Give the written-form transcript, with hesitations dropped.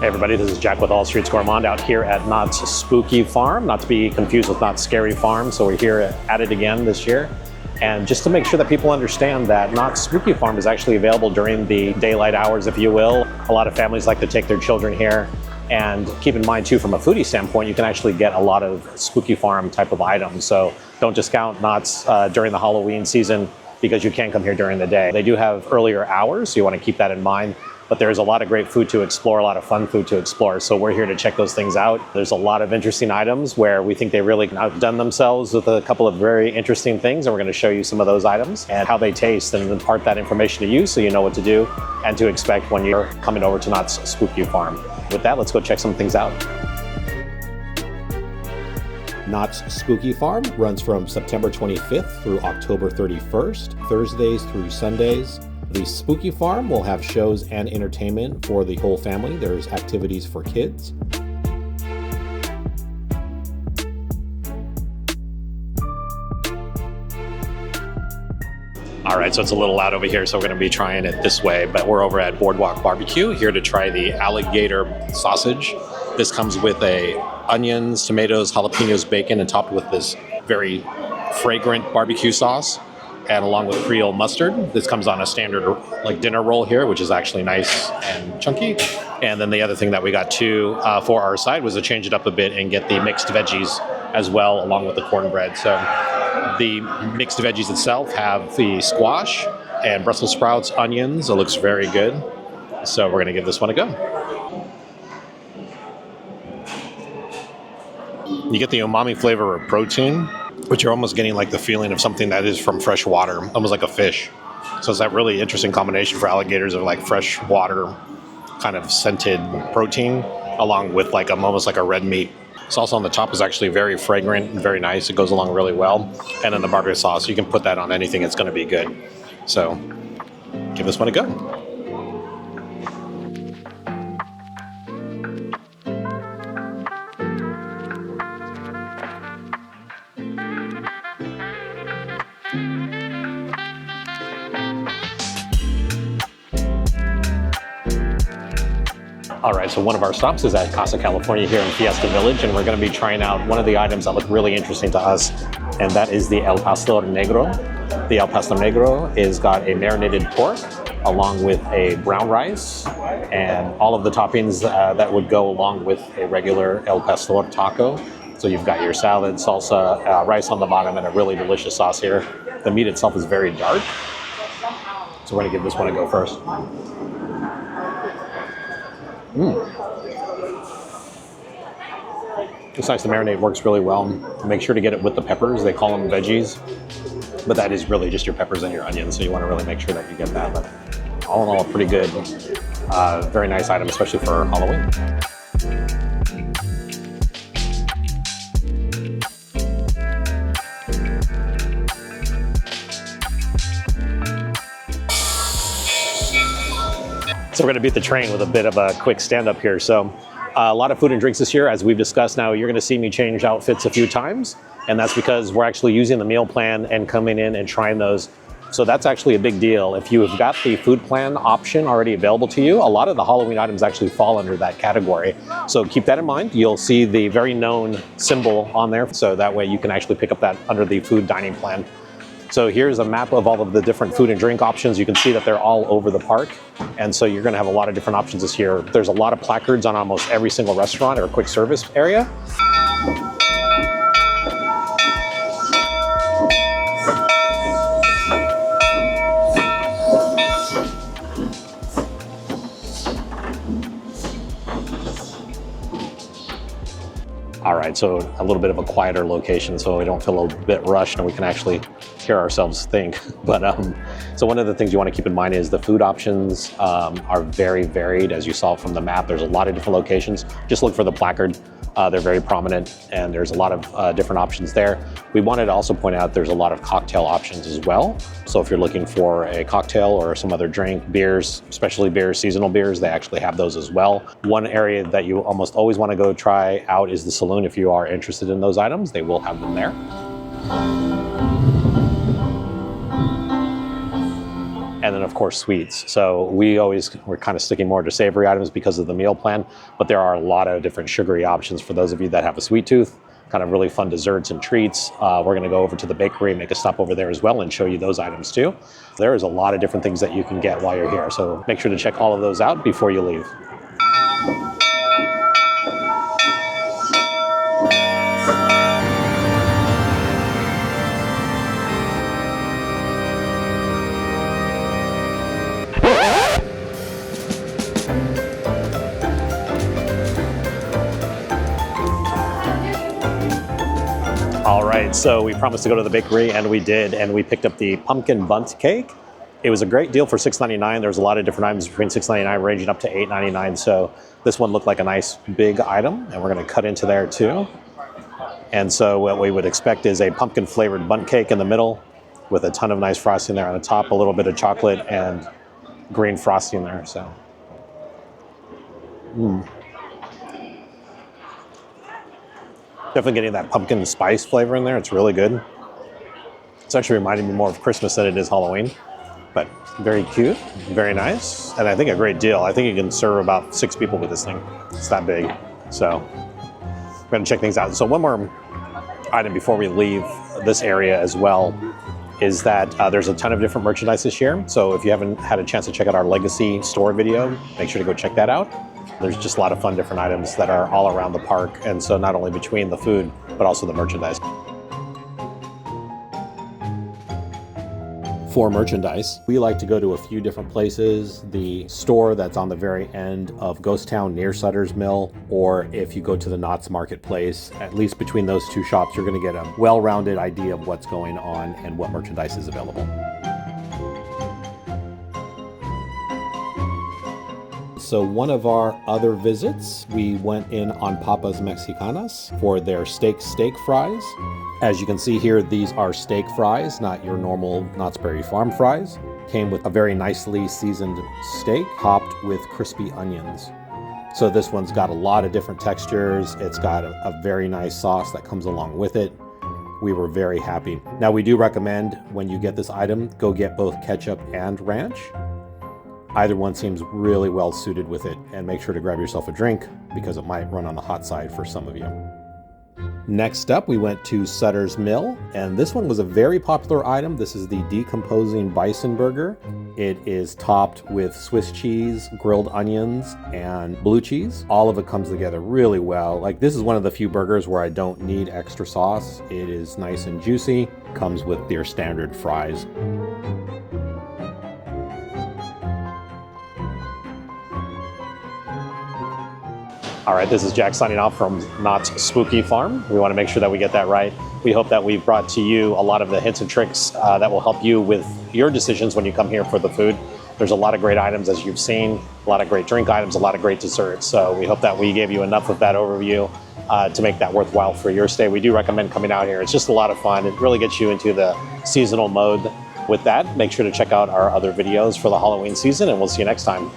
Hey everybody, this is Jack with All Streets Gourmand out here at Knott's Spooky Farm, not to be confused with Knott's Scary Farm. So we're here at it again this year. And just to make sure that people understand that Knott's Spooky Farm is actually available during the daylight hours, if you will. A lot of families like to take their children here. And keep in mind too, from a foodie standpoint, you can actually get a lot of Spooky Farm type of items. So don't discount Knott's during the Halloween season because you can't come here during the day. They do have earlier hours, so you want to keep that in mind. But there's a lot of great food to explore, a lot of fun food to explore. So we're here to check those things out. There's a lot of interesting items where we think they really outdone themselves with a couple of very interesting things. And we're going to show you some of those items and how they taste and impart that information to you so you know what to do and to expect when you're coming over to Knott's Spooky Farm. With that, let's go check some things out. Knott's Spooky Farm runs from September 25th through October 31st, Thursdays through Sundays. The Spooky Farm will have shows and entertainment for the whole family. There's activities for kids. All right, so it's a little loud over here, so we're going to be trying it this way, but we're over at Boardwalk Barbecue here to try the Alligator Sausage. This comes with onions, tomatoes, jalapenos, bacon, and topped with this very fragrant barbecue sauce, and along with Creole mustard. This comes on a standard like dinner roll here, which is actually nice and chunky. And then the other thing that we got too for our side was to change it up a bit and get the mixed veggies as well, along with the cornbread. So the mixed veggies itself have the squash and Brussels sprouts, onions. It looks very good. So we're gonna give this one a go. You get the umami flavor of protein, but you're almost getting like the feeling of something that is from fresh water, almost like a fish. So it's that really interesting combination for alligators of like fresh water, kind of scented protein, along with like almost like a red meat. Sauce on the top is actually very fragrant and very nice. It goes along really well. And then the barbecue sauce, you can put that on anything, it's gonna be good. So give this one a go. All right, so one of our stops is at Casa California here in Fiesta Village, and we're going to be trying out one of the items that look really interesting to us, and that is the El Pastor Negro. The El Pastor Negro is got a marinated pork along with a brown rice and all of the toppings that would go along with a regular El Pastor taco. So you've got your salad, salsa, rice on the bottom, and a really delicious sauce here. The meat itself is very dark, so we're going to give this one a go first. It's nice. The marinade works really well. Make sure to get it with the peppers. They call them veggies, but that is really just your peppers and your onions. So you want to really make sure that you get that. But all in all, pretty good. Very nice item, especially for Halloween. So we're going to beat the train with a bit of a quick stand-up here. So a lot of food and drinks this year, as we've discussed. Now you're going to see me change outfits a few times, and that's because we're actually using the meal plan and coming in and trying those. So that's actually a big deal. If you have got the food plan option already available to you, a lot of the Halloween items actually fall under that category. So keep that in mind. You'll see the very known symbol on there, so that way you can actually pick up that under the food dining plan. So here's a map of all of the different food and drink options. You can see that they're all over the park. And so you're gonna have a lot of different options this year. There's a lot of placards on almost every single restaurant or quick service area. All right, so a little bit of a quieter location so we don't feel a bit rushed and we can actually hear ourselves think. But so one of the things you want to keep in mind is the food options are very varied. As you saw from the map, there's a lot of different locations. Just look for the placard. They're very prominent and there's a lot of different options there. We wanted to also point out there's a lot of cocktail options as well. So if you're looking for a cocktail or some other drink, beers, especially beers, seasonal beers, they actually have those as well. One area that you almost always want to go try out is the saloon. If you are interested in those items, they will have them there. and then of course sweets. So we're kind of sticking more to savory items because of the meal plan, but there are a lot of different sugary options for those of you that have a sweet tooth. Kind of really fun desserts and treats. We're going to go over to the bakery, make a stop over there as well, and show you those items too. There is a lot of different things that you can get while you're here, so make sure to check all of those out before you leave. All right, so we promised to go to the bakery, and we did, and we picked up the pumpkin bundt cake. It was a great deal for $6.99. There's a lot of different items between $6.99 ranging up to $8.99. So this one looked like a nice big item, and we're going to cut into there too. And so what we would expect is a pumpkin flavored bundt cake in the middle with a ton of nice frosting there on the top, a little bit of chocolate and green frosting there. So. Definitely getting that pumpkin spice flavor in there. It's really good. It's actually reminding me more of Christmas than it is Halloween, but very cute, very nice, and I think a great deal. I think you can serve about 6 people with this thing. It's that big. So we're gonna check things out. So one more item before we leave this area as well is that there's a ton of different merchandise this year. So if you haven't had a chance to check out our Legacy store video, make sure to go check that out. There's just a lot of fun different items that are all around the park, and so not only between the food, but also the merchandise. For merchandise, we like to go to a few different places. The store that's on the very end of Ghost Town near Sutter's Mill, or if you go to the Knott's Marketplace, at least between those two shops, you're going to get a well-rounded idea of what's going on and what merchandise is available. So one of our other visits, we went in on Papa's Mexicanas for their steak fries. As you can see here, these are steak fries, not your normal Knott's Berry Farm fries. Came with a very nicely seasoned steak topped with crispy onions. So this one's got a lot of different textures. It's got a very nice sauce that comes along with it. We were very happy. Now we do recommend when you get this item, go get both ketchup and ranch. Either one seems really well suited with it, and make sure to grab yourself a drink because it might run on the hot side for some of you. Next up, we went to Sutter's Mill, and this one was a very popular item. This is the decomposing Bison Burger. It is topped with Swiss cheese, grilled onions, and blue cheese. All of it comes together really well. Like, this is one of the few burgers where I don't need extra sauce. It is nice and juicy, comes with your standard fries. All right, this is Jack signing off from Knott's Spooky Farm. We want to make sure that we get that right. We hope that we've brought to you a lot of the hints and tricks that will help you with your decisions when you come here for the food. There's a lot of great items, as you've seen, a lot of great drink items, a lot of great desserts. So we hope that we gave you enough of that overview to make that worthwhile for your stay. We do recommend coming out here. It's just a lot of fun. It really gets you into the seasonal mode. With that, make sure to check out our other videos for the Halloween season, and we'll see you next time.